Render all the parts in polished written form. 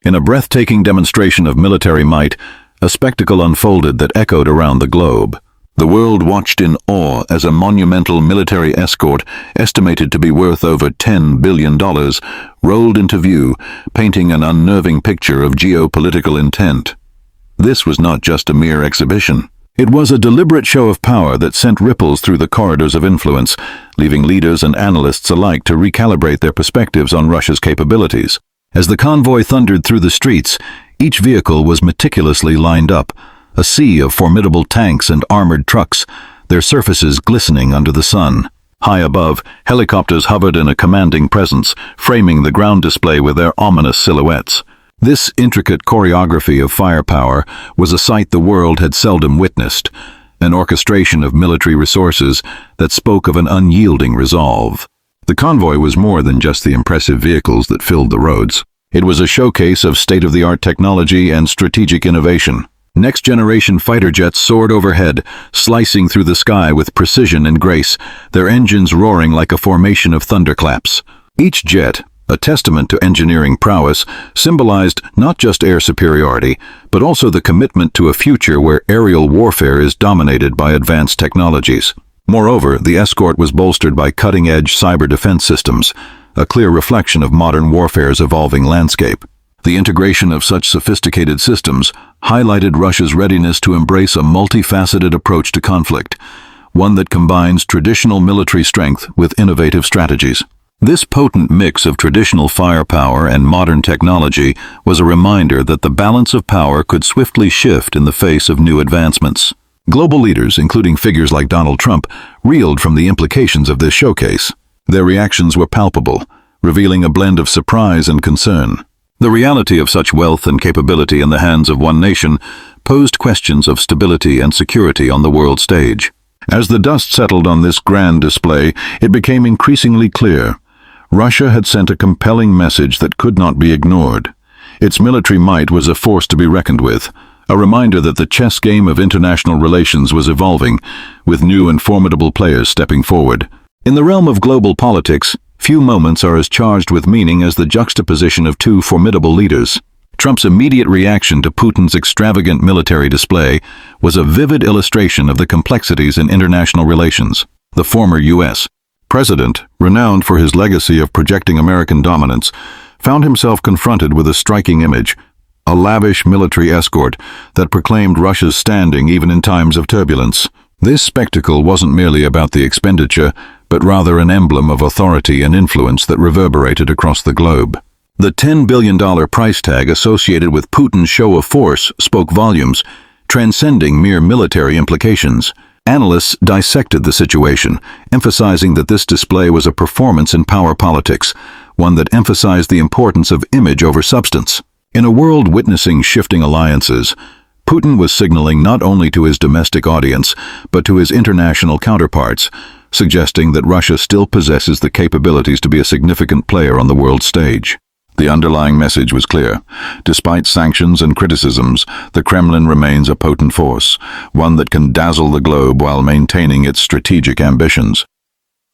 In a breathtaking demonstration of military might, a spectacle unfolded that echoed around the globe. The world watched in awe as a monumental military escort, estimated to be worth over $10 billion, rolled into view, painting an unnerving picture of geopolitical intent. This was not just a mere exhibition. It was a deliberate show of power that sent ripples through the corridors of influence, leaving leaders and analysts alike to recalibrate their perspectives on Russia's capabilities. As the convoy thundered through the streets, each vehicle was meticulously lined up, a sea of formidable tanks and armored trucks, their surfaces glistening under the sun. High above, helicopters hovered in a commanding presence, framing the ground display with their ominous silhouettes. This intricate choreography of firepower was a sight the world had seldom witnessed, an orchestration of military resources that spoke of an unyielding resolve. The convoy was more than just the impressive vehicles that filled the roads. It was a showcase of state-of-the-art technology and strategic innovation. Next-generation fighter jets soared overhead, slicing through the sky with precision and grace, their engines roaring like a formation of thunderclaps. Each jet, a testament to engineering prowess, symbolized not just air superiority, but also the commitment to a future where aerial warfare is dominated by advanced technologies. Moreover, the escort was bolstered by cutting-edge cyber defense systems, a clear reflection of modern warfare's evolving landscape. The integration of such sophisticated systems highlighted Russia's readiness to embrace a multifaceted approach to conflict, one that combines traditional military strength with innovative strategies. This potent mix of traditional firepower and modern technology was a reminder that the balance of power could swiftly shift in the face of new advancements. Global leaders, including figures like Donald Trump, reeled from the implications of this showcase. Their reactions were palpable, revealing a blend of surprise and concern. The reality of such wealth and capability in the hands of one nation posed questions of stability and security on the world stage. As the dust settled on this grand display, it became increasingly clear. Russia had sent a compelling message that could not be ignored. Its military might was a force to be reckoned with, a reminder that the chess game of international relations was evolving, with new and formidable players stepping forward. In the realm of global politics, few moments are as charged with meaning as the juxtaposition of two formidable leaders. Trump's immediate reaction to Putin's extravagant military display was a vivid illustration of the complexities in international relations. The former U.S. president, renowned for his legacy of projecting American dominance, found himself confronted with a striking image, a lavish military escort that proclaimed Russia's standing even in times of turbulence. This spectacle wasn't merely about the expenditure, but rather an emblem of authority and influence that reverberated across the globe. The $10 billion price tag associated with Putin's show of force spoke volumes, transcending mere military implications. Analysts dissected the situation, emphasizing that this display was a performance in power politics, one that emphasized the importance of image over substance. In a world witnessing shifting alliances, Putin was signaling not only to his domestic audience, but to his international counterparts, suggesting that Russia still possesses the capabilities to be a significant player on the world stage. The underlying message was clear. Despite sanctions and criticisms, the Kremlin remains a potent force, one that can dazzle the globe while maintaining its strategic ambitions.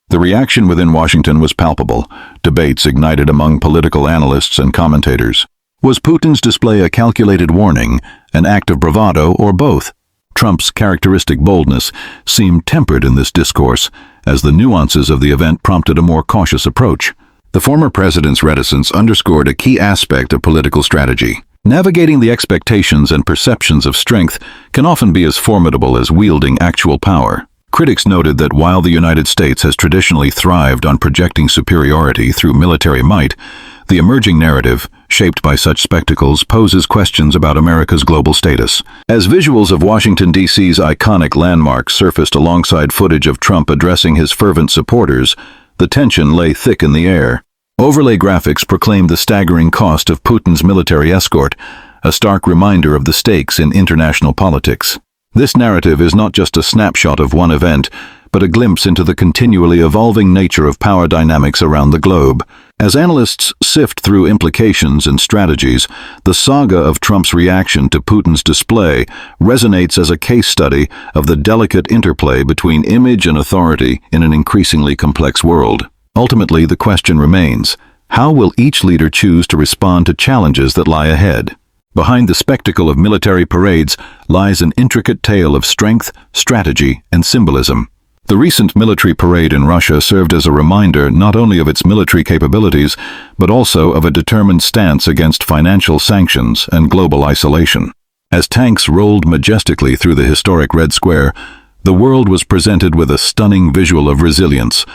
The reaction within Washington was palpable. Debates ignited among political analysts and commentators. Was Putin's display a calculated warning, an act of bravado, or both? Trump's characteristic boldness seemed tempered in this discourse, as the nuances of the event prompted a more cautious approach. The former president's reticence underscored a key aspect of political strategy. Navigating the expectations and perceptions of strength can often be as formidable as wielding actual power. Critics noted that while the United States has traditionally thrived on projecting superiority through military might, the emerging narrative, shaped by such spectacles, poses questions about America's global status. As visuals of Washington, D.C.'s iconic landmarks surfaced alongside footage of Trump addressing his fervent supporters, the tension lay thick in the air. Overlay graphics proclaimed the staggering cost of Putin's military escort, a stark reminder of the stakes in international politics. This narrative is not just a snapshot of one event, but a glimpse into the continually evolving nature of power dynamics around the globe. As analysts sift through implications and strategies, the saga of Trump's reaction to Putin's display resonates as a case study of the delicate interplay between image and authority in an increasingly complex world. Ultimately, the question remains: How will each leader choose to respond to challenges that lie ahead? Behind the spectacle of military parades lies an intricate tale of strength, strategy, and symbolism. The recent military parade in Russia served as a reminder not only of its military capabilities, but also of a determined stance against financial sanctions and global isolation. As tanks rolled majestically through the historic Red Square, the world was presented with a stunning visual of resilience,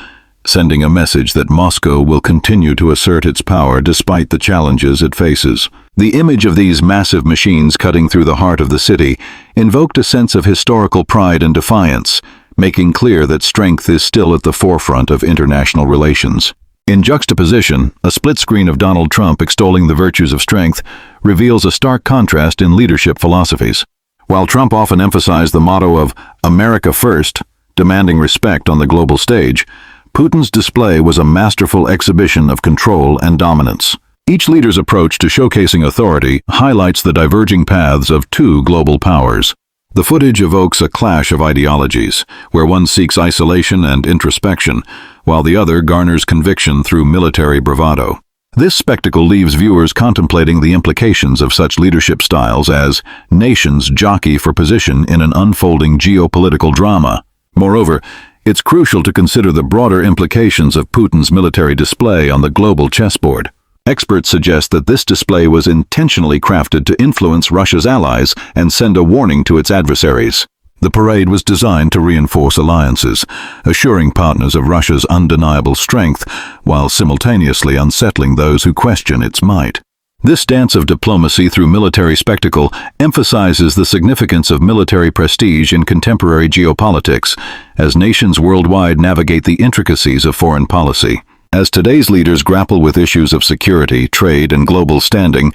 sending a message that Moscow will continue to assert its power despite the challenges it faces. The image of these massive machines cutting through the heart of the city invoked a sense of historical pride and defiance, making clear that strength is still at the forefront of international relations. In juxtaposition, a split screen of Donald Trump extolling the virtues of strength reveals a stark contrast in leadership philosophies. While Trump often emphasized the motto of "America first," demanding respect on the global stage, Putin's display was a masterful exhibition of control and dominance. Each leader's approach to showcasing authority highlights the diverging paths of two global powers. The footage evokes a clash of ideologies, where one seeks isolation and introspection, while the other garners conviction through military bravado. This spectacle leaves viewers contemplating the implications of such leadership styles as nations jockey for position in an unfolding geopolitical drama. Moreover, it's crucial to consider the broader implications of Putin's military display on the global chessboard. Experts suggest that this display was intentionally crafted to influence Russia's allies and send a warning to its adversaries. The parade was designed to reinforce alliances, assuring partners of Russia's undeniable strength, while simultaneously unsettling those who question its might. This dance of diplomacy through military spectacle emphasizes the significance of military prestige in contemporary geopolitics, as nations worldwide navigate the intricacies of foreign policy. As today's leaders grapple with issues of security, trade, and global standing,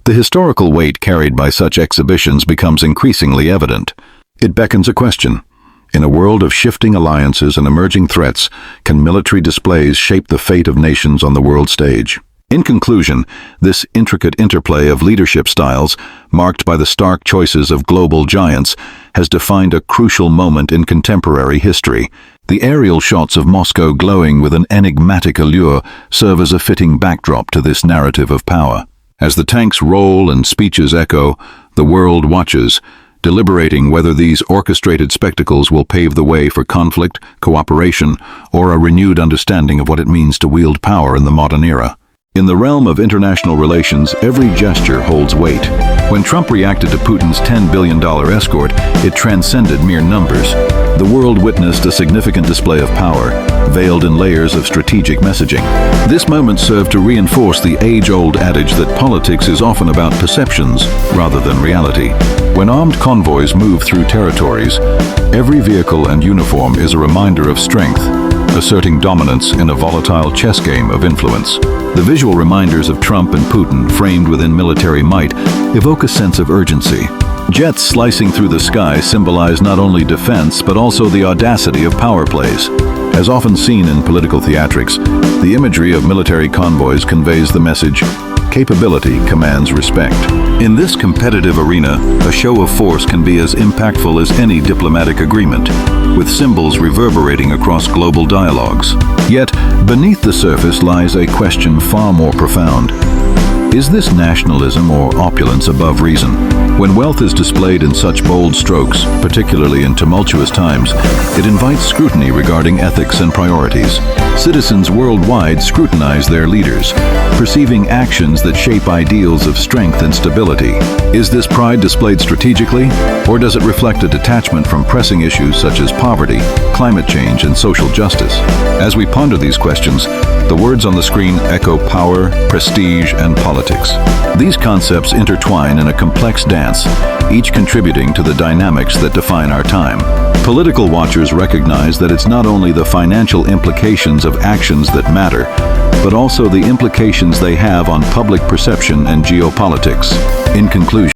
the historical weight carried by such exhibitions becomes increasingly evident. It beckons a question. In a world of shifting alliances and emerging threats, can military displays shape the fate of nations on the world stage? In conclusion, this intricate interplay of leadership styles, marked by the stark choices of global giants, has defined a crucial moment in contemporary history. The aerial shots of Moscow glowing with an enigmatic allure serve as a fitting backdrop to this narrative of power. As the tanks roll and speeches echo, the world watches, deliberating whether these orchestrated spectacles will pave the way for conflict, cooperation, or a renewed understanding of what it means to wield power in the modern era. In the realm of international relations, every gesture holds weight. When Trump reacted to Putin's $10 billion escort, it transcended mere numbers. The world witnessed a significant display of power, veiled in layers of strategic messaging. This moment served to reinforce the age-old adage that politics is often about perceptions rather than reality. When armed convoys move through territories, every vehicle and uniform is a reminder of strength, asserting dominance in a volatile chess game of influence. The visual reminders of Trump and Putin, framed within military might, evoke a sense of urgency. Jets slicing through the sky symbolize not only defense, but also the audacity of power plays. As often seen in political theatrics, the imagery of military convoys conveys the message, "Capability commands respect." In this competitive arena, a show of force can be as impactful as any diplomatic agreement, with symbols reverberating across global dialogues. Yet, beneath the surface lies a question far more profound. Is this nationalism or opulence above reason? When wealth is displayed in such bold strokes, particularly in tumultuous times, it invites scrutiny regarding ethics and priorities. Citizens worldwide scrutinize their leaders, perceiving actions that shape ideals of strength and stability. Is this pride displayed strategically, or does it reflect a detachment from pressing issues such as poverty, climate change, and social justice? As we ponder these questions, the words on the screen echo power, prestige, and politics. These concepts intertwine in a complex dance, each contributing to the dynamics that define our time. Political watchers recognize that it's not only the financial implications of actions that matter, but also the implications they have on public perception and geopolitics. In conclusion,